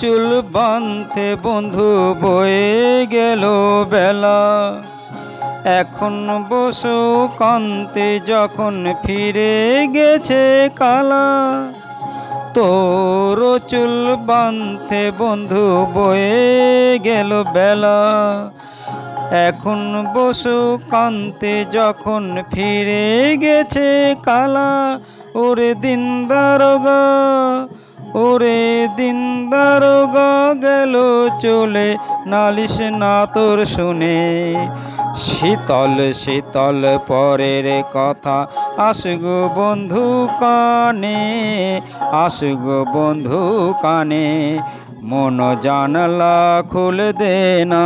চুল বাঁধতে বন্ধু বয়ে গেল বেলা। এখন বসু কান্তে যখন ফিরে গেছে কালা। তোর চুল বাঁধতে বন্ধু বয়ে গেল বেলা। এখন বসু কান্তে যখন ফিরে গেছে কালা। ওরে দিন দারোগা, ওরে দিন দারোগা গেল চলে, নালিশ না তোর শুনে। শীতল শীতল পরের কথা আসগো বন্ধু কানে, আসগো বন্ধু কানে, মন জানলা খুলে দে না।